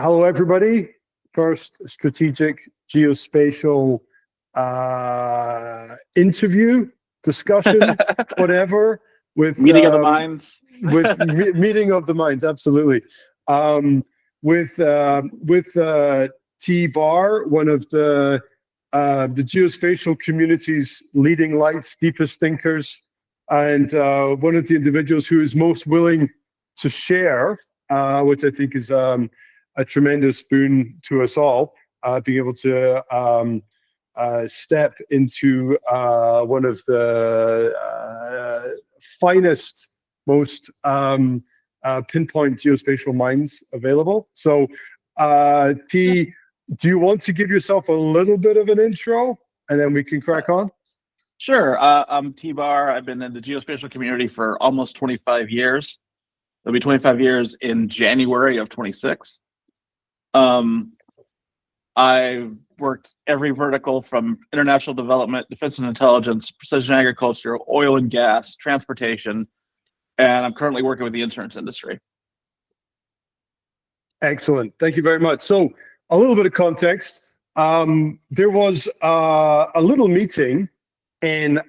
Hello, everybody. First strategic geospatial interview, discussion, whatever, with Meeting of the minds. meeting of the minds. Absolutely. With T. Barr, one of the geospatial community's leading lights, deepest thinkers, and one of the individuals who is most willing to share, which I think is a tremendous boon to us all, being able to step into one of the finest, most pinpoint geospatial minds available. So, T, do you want to give yourself a little bit of an intro, and then we can crack on? Sure. I'm T. Barr. I've been in the geospatial community for almost 25 years. It'll be 25 years in January of 26. I worked every vertical from international development, defense and intelligence, precision agriculture, oil and gas, transportation, and I'm currently working with the insurance industry. Excellent. Thank you very much. So a little bit of context. There was a little meeting in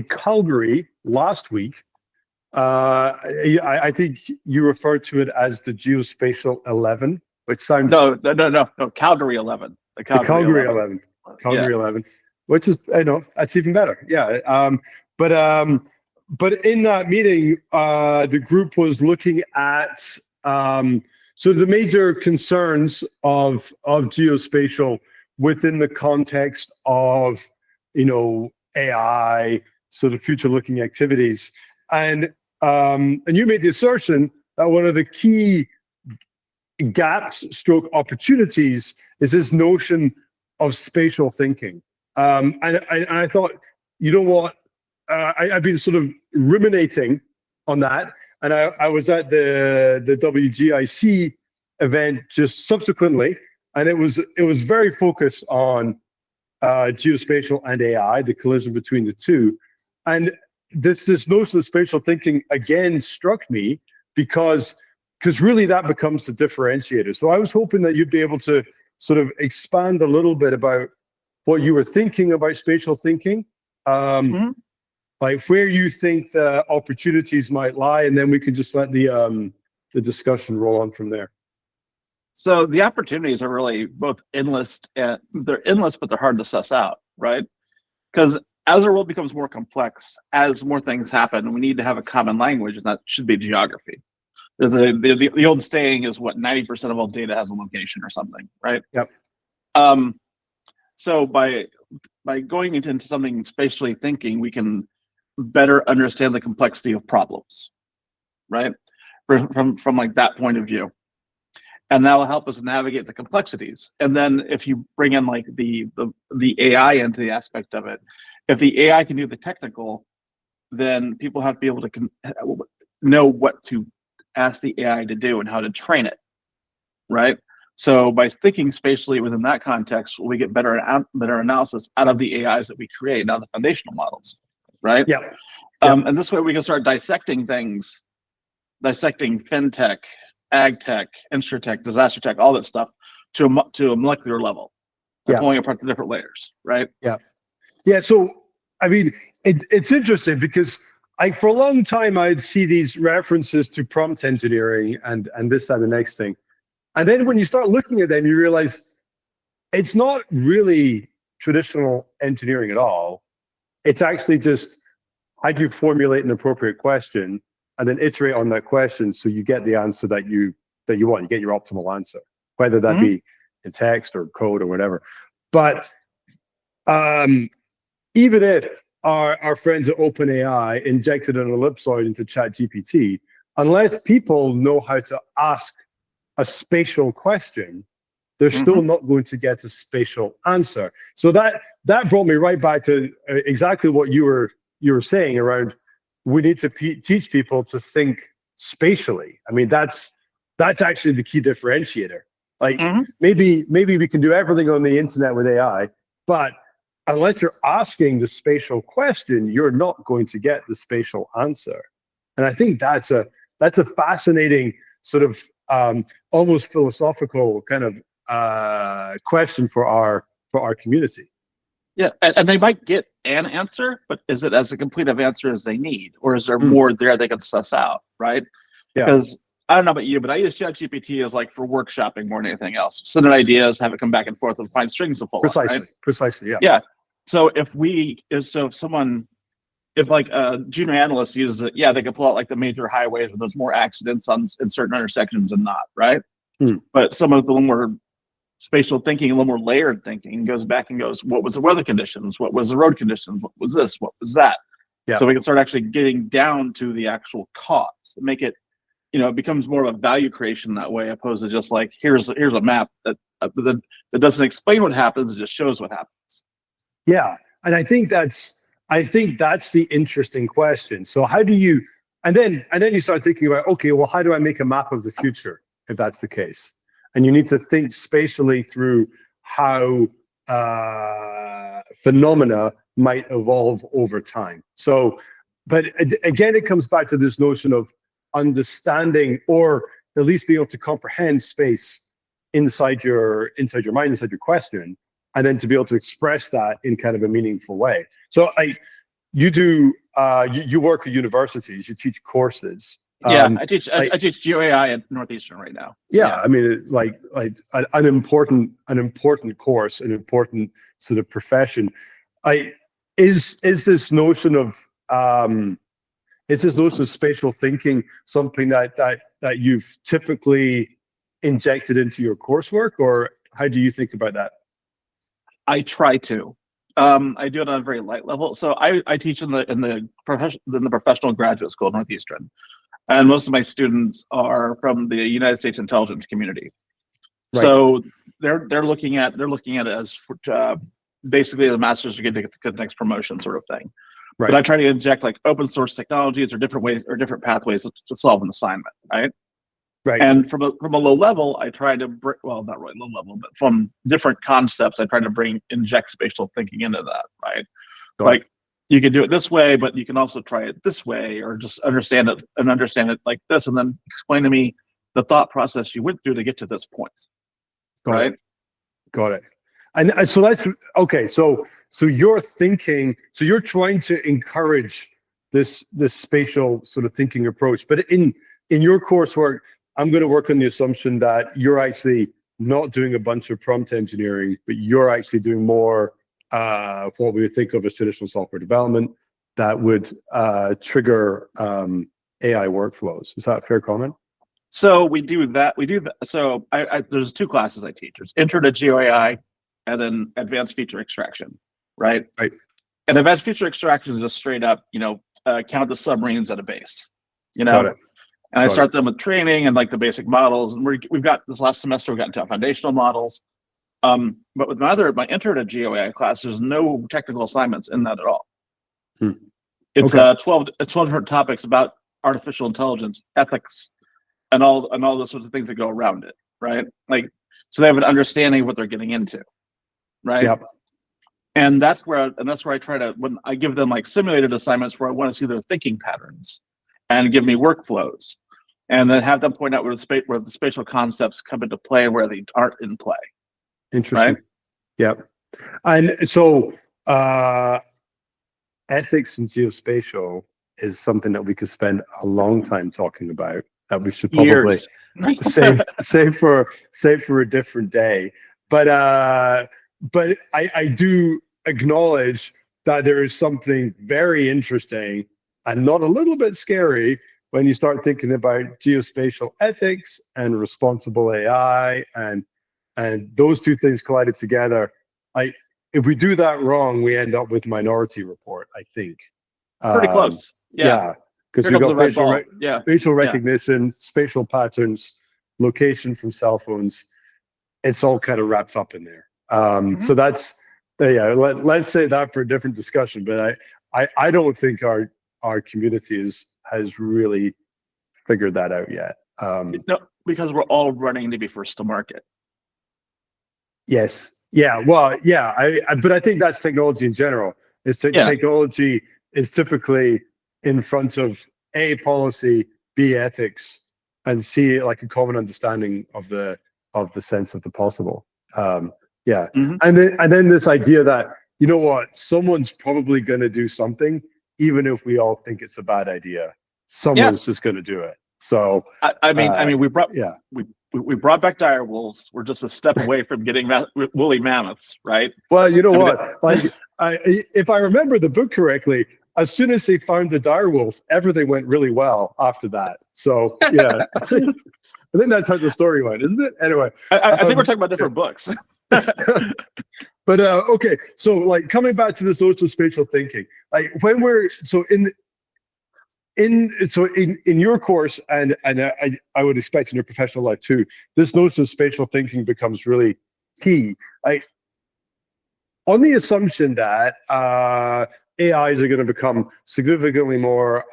Calgary last week. I think you referred to it as the Geospatial 11, which sounds... No, Calgary 11. The Calgary 11. Calgary 11, which is, I know, that's even better. Yeah. But in that meeting, the group was looking at so the major concerns of geospatial within the context of, AI, sort of future-looking activities. And you made the assertion that one of the key gaps stroke opportunities is this notion of spatial thinking. And I thought, you know what, I've been sort of ruminating on that. And I was at the WGIC event just subsequently, and it was very focused on geospatial and AI, the collision between the two. And this notion of spatial thinking again struck me because really that becomes the differentiator. So I was hoping that you'd be able to sort of expand a little bit about what you were thinking about spatial thinking, like where you think the opportunities might lie, and then we can just let the discussion roll on from there. So the opportunities are really both endless, and they're endless, but they're hard to suss out, right? Because as our world becomes more complex, as more things happen, we need to have a common language, and that should be geography. There's the old saying is what 90% of all data has a location or something, right? Yep. So by going into something spatially thinking, we can better understand the complexity of problems, right? From like that point of view. And that'll help us navigate the complexities. And then if you bring in like the AI into the aspect of it, if the AI can do the technical, then people have to be able to know what to ask the AI to do and how to train it, right? So by thinking spatially within that context, we get better analysis out of the AIs that we create, not the foundational models, right? Yeah. And this way we can start dissecting things, dissecting fintech, ag tech, insurtech, disaster tech, all that stuff to a molecular level, pulling apart the different layers, right? Yeah. Yeah. So, I mean, it's interesting because for a long time, I'd see these references to prompt engineering and this, that, and the next thing. And then when you start looking at them, you realize it's not really traditional engineering at all. It's actually just how do you formulate an appropriate question and then iterate on that question so you get the answer that you want. You get your optimal answer, whether that be in text or code or whatever. But even if our friends at OpenAI injected an ellipsoid into ChatGPT, unless people know how to ask a spatial question, they're still not going to get a spatial answer. So that brought me right back to exactly what you were saying around we need to teach people to think spatially. I mean, that's actually the key differentiator. Like maybe we can do everything on the internet with AI, but unless you're asking the spatial question, you're not going to get the spatial answer. And I think that's a fascinating sort of almost philosophical kind of question for our community. Yeah, and they might get an answer, but is it as a complete of answer as they need, or is there more there they can suss out, right? Yeah. Because I don't know about you, but I use ChatGPT as like for workshopping more than anything else. Send in ideas, have it come back and forth, and find strings to pull. Precisely, on, right? precisely, yeah. Yeah. So if like a junior analyst uses it, yeah, they can pull out like the major highways where there's more accidents in certain intersections and not, right? But some of the more spatial thinking, a little more layered thinking goes back and goes, what was the weather conditions? What was the road conditions? What was this? What was that? Yeah. So we can start actually getting down to the actual cause and make it, it becomes more of a value creation that way, opposed to just like, here's a map that doesn't explain what happens, it just shows what happens. Yeah. And I think that's the interesting question. So how do you, and then you start thinking about, okay, well, how do I make a map of the future if that's the case? And you need to think spatially through how phenomena might evolve over time. So, but again, it comes back to this notion of understanding, or at least being able to comprehend space inside your mind, inside your question, and then to be able to express that in kind of a meaningful way. So you work at universities, you teach courses. Yeah, I teach GeoAI at Northeastern right now. So yeah, I mean, like an important course, an important sort of profession. Is this notion of spatial thinking something that you've typically injected into your coursework, or how do you think about that? I try to. I do it on a very light level. So I teach in the professional graduate school at Northeastern, and most of my students are from the United States intelligence community. Right. So they're looking at it as basically the master's degree to get the next promotion sort of thing. Right. But I try to inject like open source technologies or different ways or different pathways to solve an assignment. Right. Right. And from a low level, I try to not really low level, but from different concepts, I try to inject spatial thinking into that, right? Like you can do it this way, but you can also try it this way, or just understand it like this, and then explain to me the thought process you went through to get to this point. Right? Got it. And so that's okay. So you're thinking, so you're trying to encourage this spatial sort of thinking approach, but in your coursework, I'm going to work on the assumption that you're actually not doing a bunch of prompt engineering, but you're actually doing more what we would think of as traditional software development that would trigger AI workflows. Is that a fair comment? So we do that. So there's two classes I teach. There's Intro to GeoAI and then Advanced Feature Extraction, right? Right. And Advanced Feature Extraction is just straight up, count the submarines at a base, Got it. And I start them with training and like the basic models. And we've got this last semester, we got into foundational models. But with my Intro to GeoAI class, there's no technical assignments in that at all. It's 12 different topics about artificial intelligence, ethics, and all the sorts of things that go around it, right? Like, so they have an understanding of what they're getting into, right? Yep. And that's where I try to, when I give them like simulated assignments where I want to see their thinking patterns and give me workflows, and then have them point out where the spatial concepts come into play and where they aren't in play. Interesting. Right? Yeah. And so ethics and geospatial is something that we could spend a long time talking about, that we should probably save for a different day. But I do acknowledge that there is something very interesting and not a little bit scary when you start thinking about geospatial ethics and responsible AI, and those two things collided together. If we do that wrong, we end up with Minority Report, I think. Pretty close. Yeah. Because we've got facial recognition, spatial patterns, location from cell phones. It's all kind of wrapped up in there. So that's, let's say that for a different discussion. But I don't think our community has really figured that out yet. No, because we're all running to be first to market. Yes. Yeah. Well, yeah. But I think that's technology in general. Technology is typically in front of A, policy, B, ethics, and see like a common understanding of the sense of the possible. Yeah. Mhm. And then this idea that, you know what, someone's probably going to do something, even if we all think it's a bad idea. Someone's just going to do it. So I mean, we brought yeah. we brought back dire wolves. We're just a step away from getting woolly mammoths, right? Well, you know I mean, what? Like, if I remember the book correctly, as soon as they found the dire wolf, everything went really well after that. So yeah, I think that's how the story went, isn't it? Anyway, I think we're talking about different books. but okay, so like coming back to this notion of spatial thinking, like when we're so in your course and I would expect in your professional life too, this notion of spatial thinking becomes really key. Like on the assumption that AIs are going to become significantly more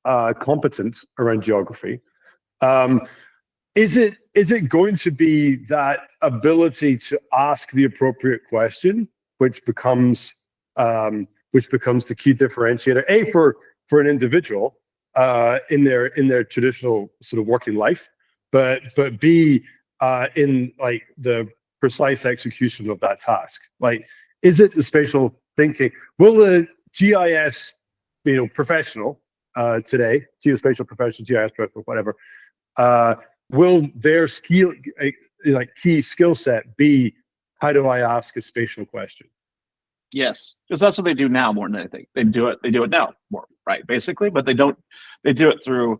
competent around geography. Is it going to be that ability to ask the appropriate question, which becomes the key differentiator, A, for an individual in their traditional sort of working life, but B, in like the precise execution of that task? Like, is it the spatial thinking? Will the GIS, professional today, geospatial professional, GIS professional, whatever, will their skill, like key skill set, be how do I ask a spatial question? Yes, because that's what they do now more than anything. They do it now more, right? Basically, but they do it through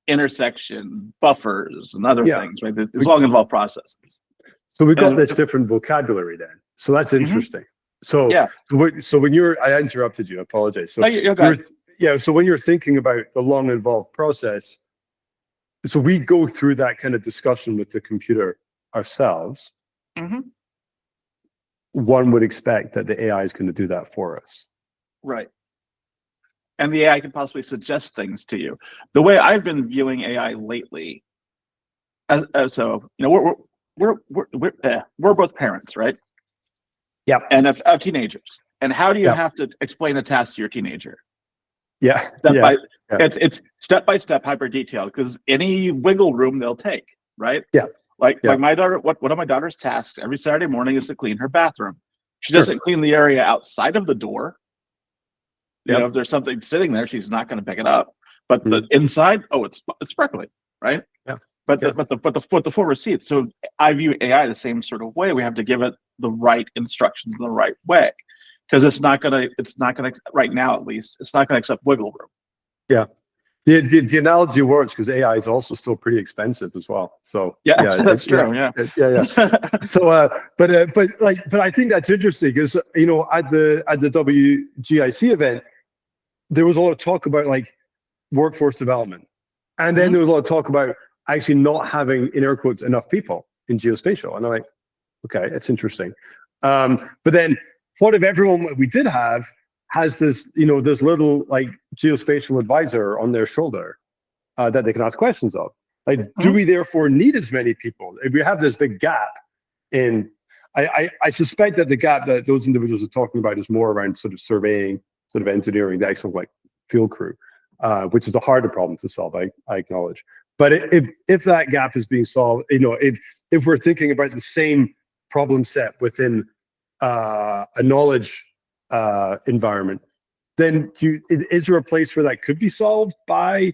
intersection buffers and other things, right? It's long involved processes. So we've got this different vocabulary then. So that's interesting. So yeah. So when I interrupted you, I apologize. So so when you're thinking about the long involved process, so we go through that kind of discussion with the computer ourselves. Mm-hmm. One would expect that the AI is going to do that for us. Right. And the AI can possibly suggest things to you. The way I've been viewing AI lately, so we're both parents, right? Yeah. And of teenagers. And how do you have to explain a task to your teenager? Yeah. It's step by step, hyper detailed, because any wiggle room they'll take, right? Yeah. Like my daughter, one of my daughter's tasks every Saturday morning is to clean her bathroom. She doesn't clean the area outside of the door. You know, if there's something sitting there, she's not going to pick it up. But the inside, it's sparkling, right? Yeah. But the full receipt. So I view AI the same sort of way. We have to give it the right instructions in the right way, because it's not gonna right now, at least it's not gonna accept wiggle room. Yeah. The analogy works because AI is also still pretty expensive as well. So that's true. Yeah. So, but I think that's interesting because at the WGIC event, there was a lot of talk about like workforce development, and then there was a lot of talk about actually not having, in air quotes, enough people in geospatial. And I'm like, okay, that's interesting. But then, what if everyone we did have has this, this little like geospatial advisor on their shoulder that they can ask questions of? Like, do we therefore need as many people? If we have this big gap in, I suspect that the gap that those individuals are talking about is more around sort of surveying, sort of engineering, the actual like field crew, which is a harder problem to solve, I acknowledge. But if that gap is being solved, if we're thinking about the same problem set within a knowledge environment, then is there a place where that could be solved by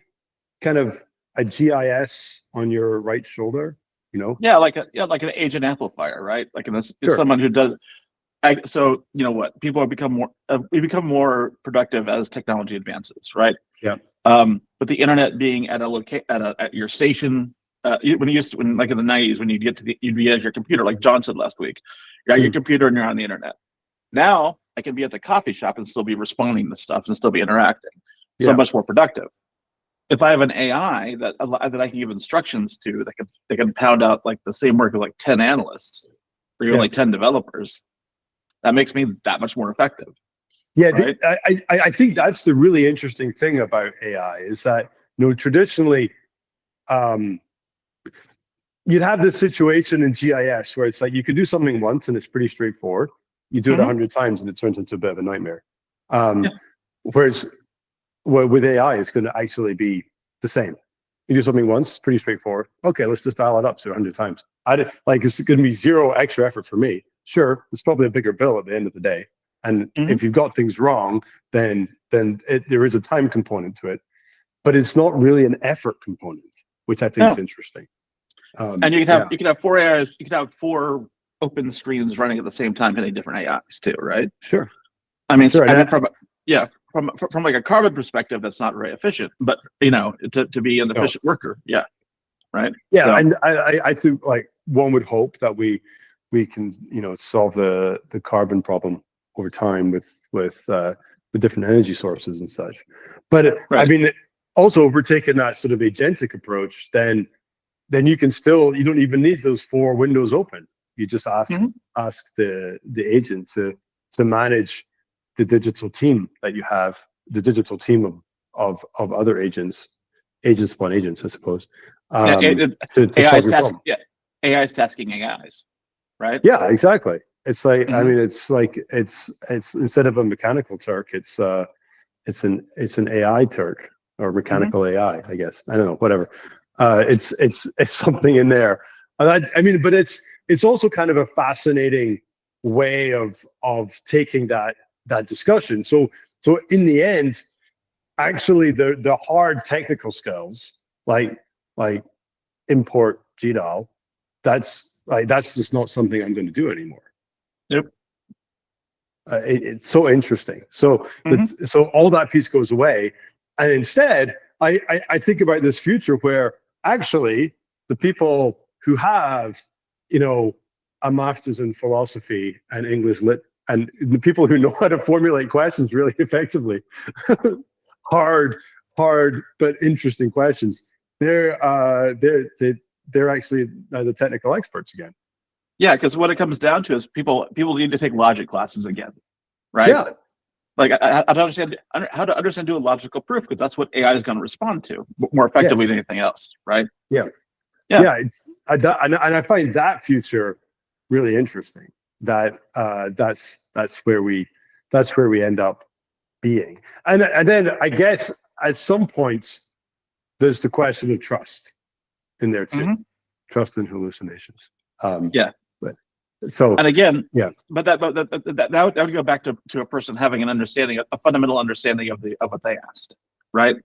kind of a GIS on your right shoulder? Like an agent amplifier, right? Like it's someone who does. So people have become more. We become more productive as technology advances, right? Yeah. But the internet being at your station, like in the 90s, when you'd be at your computer, like John said last week, you're at your computer and you're on the internet. Now I can be at the coffee shop and still be responding to stuff and still be interacting. So much more productive. If I have an AI that I can give instructions to, that can pound out like the same work as like 10 analysts or even like 10 developers, that makes me that much more effective. Yeah, right? I think that's the really interesting thing about AI is that traditionally, you'd have this situation in GIS where it's like you could do something once and it's pretty straightforward. You do it 100 times and it turns into a bit of a nightmare. Whereas with AI, it's going to actually be the same. You do something once, pretty straightforward. Okay, let's just dial it up to 100 times. It's going to be zero extra effort for me. Sure, it's probably a bigger bill at the end of the day. And if you've got things wrong, then there is a time component to it, but it's not really an effort component, which I think is interesting. And you could have 4 AIs, you could have 4 open screens running at the same time hitting different AIs too, right? Sure. I mean, sure. From like a carbon perspective, that's not very efficient, but to be an efficient worker, right? Yeah, so, and I think like one would hope that we can solve the carbon problem over time with different energy sources and such. But I mean, also if we're taking that sort of agentic approach, then you don't even need those 4 windows open. You just ask the agent to manage the digital team that you have, the digital team of other agents upon agents, I suppose. To solve your problem. AI is tasking AIs, right? Yeah, exactly. It's like I mean, it's instead of a mechanical Turk, it's an AI Turk or mechanical AI, I guess. I don't know, whatever. It's something in there. I mean, but it's also kind of a fascinating way of taking that discussion. So in the end, actually the hard technical skills like import GDAL, that's just not something I'm going to do anymore. Yep. It's so interesting. So so all that piece goes away, and instead I think about this future where actually the people who have a master's in philosophy and English lit, and the people who know how to formulate questions really effectively, hard but interesting questions, they're actually the technical experts again. Yeah, because what it comes down to is people need to take logic classes again, right? Yeah. Like how to understand do a logical proof, because that's what AI is going to respond to more effectively than anything else, right? Yeah. And I find that future really interesting. That's where we end up being, and then I guess at some point there's the question of trust in there too, trust in hallucinations. So and again, but that would go back to a person having an understanding, a fundamental understanding of what they asked, right?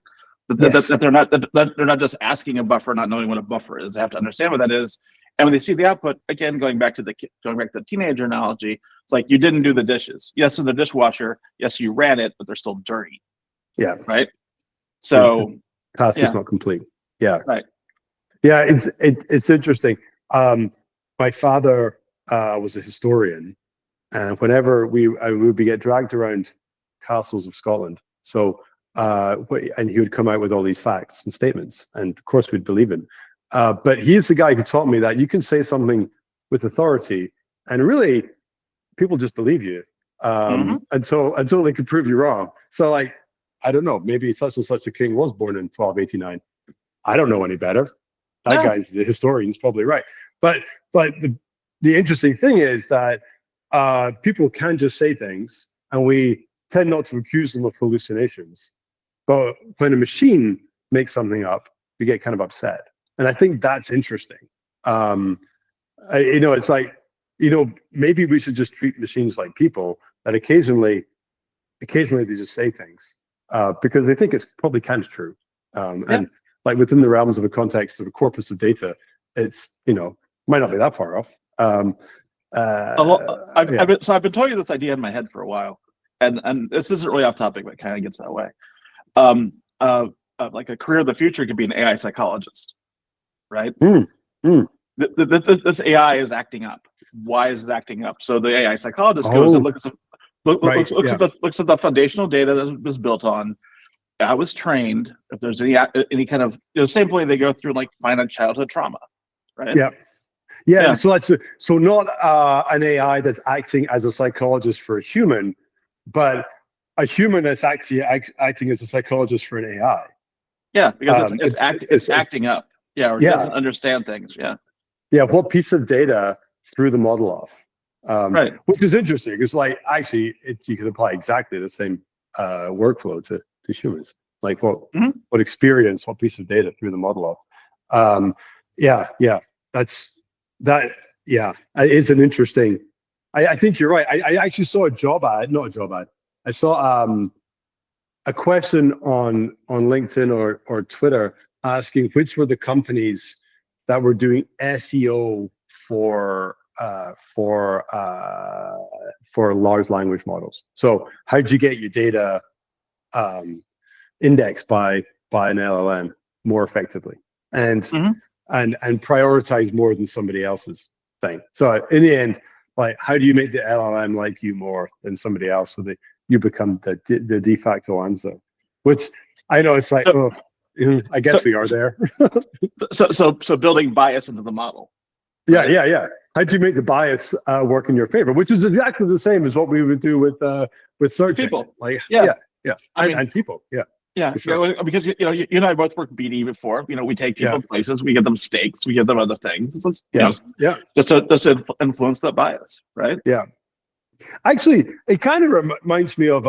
That they're not just asking a buffer, not knowing what a buffer is. They have to understand what that is, and when they see the output, again, going back to the teenager analogy, it's like you didn't do the dishes. Yes, in the dishwasher. Yes, you ran it, but they're still dirty. Yeah. Right. So task is not complete. Yeah. Right. Yeah, it's interesting. My father was a historian, and whenever we would get dragged around castles of Scotland, and he would come out with all these facts and statements, and of course we'd believe him. But he's the guy who taught me that you can say something with authority, and really, people just believe you until they can prove you wrong. So, like, I don't know, maybe such and such a king was born in 1289. I don't know any better. That guy's the historian's probably right. But the interesting thing is that people can just say things, and we tend not to accuse them of hallucinations. But when a machine makes something up, we get kind of upset. And I think that's interesting. It's like, maybe we should just treat machines like people, that occasionally they just say things because they think it's probably kind of true. And like within the realms of a context of a corpus of data, it's, might not be that far off. I've been toying this idea in my head for a while, and this isn't really off topic, but it kind of gets that way. Like a career of the future could be an AI psychologist, right? This AI is acting up. Why is it acting up? So the AI psychologist goes and looks at the foundational data that was built on. I was trained. If there's any kind of same way they go through, like, finite childhood trauma, right? Yeah. So not an AI that's acting as a psychologist for a human, but a human that's actually acting as a psychologist for an AI. Yeah, because it's acting up. Yeah, or it doesn't understand things. Yeah. Yeah. What piece of data threw the model off? Right. Which is interesting because, like, actually, you can apply exactly the same workflow to humans. like what Mhm. what experience, what piece of data through the model of. Yeah, that's that. Yeah, it's an interesting. I think you're right. I actually saw a job ad, not a job ad. I saw a question on LinkedIn or Twitter asking which were the companies that were doing SEO for large language models. So how do you get your data indexed by an LLM more effectively and Mhm. and prioritize more than somebody else's thing? So in the end, like how do you make the LLM like you more than somebody else so that you become the de facto answer? Which I know it's like, So- I guess so- we are there. So building bias into the model. Yeah, Right. yeah. How do you make the bias work in your favor? Which is exactly the same as what we would do with searching. People. Like, Yeah. yeah, I mean, and people. Yeah, Yeah, for sure. yeah, because you know you and I both worked BD before. You know, we take people Yeah. places, we give them stakes, we give them other things. It's, you Yeah, know, yeah, just to influence that bias, right? yeah. Actually, it kind of reminds me of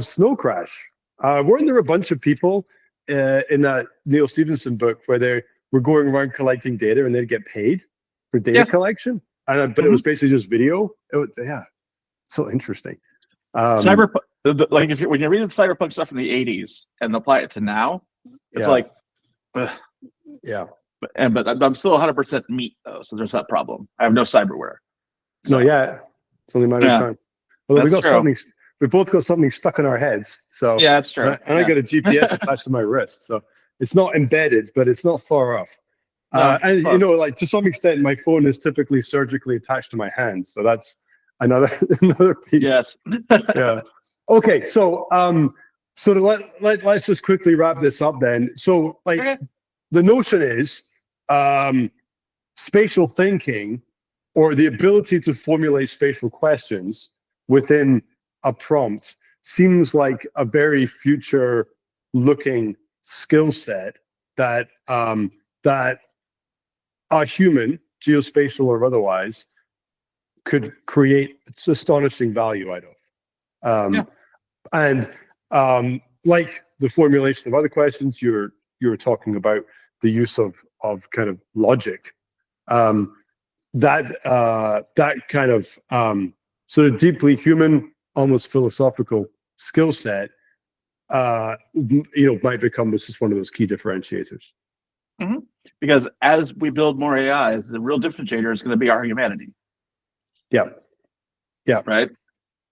Snow Crash. Weren't there a bunch of people in that Neil Stevenson book where they were going around collecting data and they'd get paid for data Yeah. collection? But it was basically just video. Yeah, so interesting. Cyberpunk, like if you when you read the cyberpunk stuff from the '80s and apply it to now, it's Yeah. like, ugh. Yeah. But I'm still 100% meat though, so there's that problem. I have no cyberware. No, yeah, it's only a matter of Yeah, time. Well, we that's got true. something. We both got something stuck in our heads. So Yeah, that's true. and I got a GPS attached to my wrist, so it's not embedded, but it's not far off. No, And close. like to some extent, my phone is typically surgically attached to my hand, so that's another another piece. Yes. Yeah. Okay. So so let's just quickly wrap this up then. So like Okay. the notion is spatial thinking or the ability to formulate spatial questions within a prompt seems like a very future looking skill set that that a human, geospatial or otherwise, could create astonishing value out of. Yeah. And like the formulation of other questions, you're talking about the use of kind of logic. That kind of sort of deeply human, almost philosophical skill set, might become just one of those key differentiators. Mhm. Because as we build more AIs, the real differentiator is going to be our humanity. Yeah. Yeah. Right.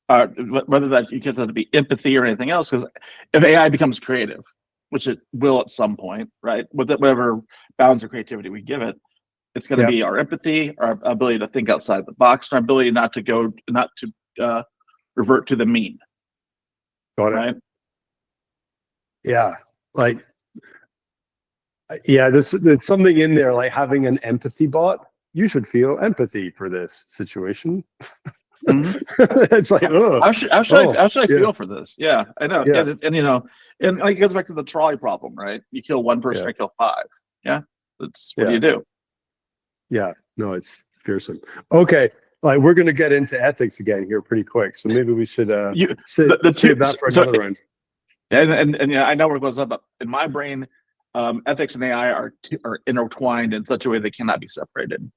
Whether that you consider to be empathy or anything else, because if AI becomes creative, which it will at some point, right, with whatever bounds of creativity we give it, it's going to be our empathy, our ability to think outside the box, and our ability not to revert to the mean. Got it. Right. Yeah. Like, yeah, there's something in there like having an empathy bot. You should feel empathy for this situation. Mm-hmm. It's like, oh, how should I feel for this? Yeah, I know. Yeah. And you know, and like it goes back to the trolley problem, right? You kill one person, Yeah. I kill five. Yeah, that's what Yeah. do you do? Yeah, no, it's fearsome. Okay, like we're going to get into ethics again here pretty quick, so maybe we should save that for another round. And yeah, I know where it goes up, but in my brain, ethics and AI are intertwined in such a way they cannot be separated.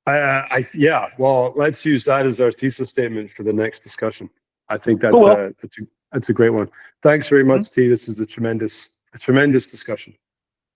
Yeah, well, let's use that as our thesis statement for the next discussion. I think that's a great one. Thanks very much, T. This is a tremendous discussion.